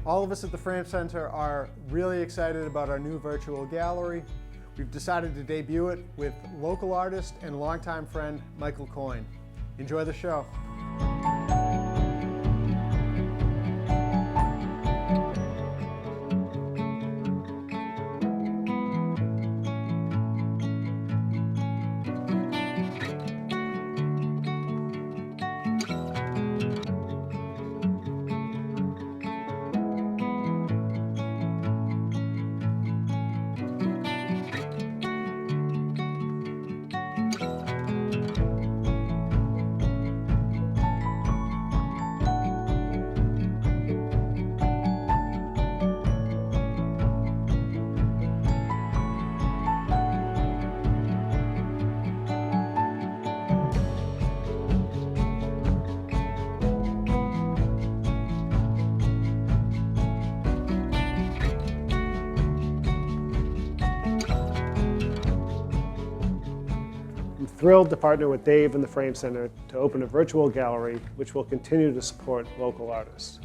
All of us at the Frame Center are really excited about our new virtual gallery. We've decided to debut it with local artist and longtime friend Michael Coyne. Enjoy the show. I'm thrilled to partner with Dave and the Frame Center to open a virtual gallery which will continue to support local artists.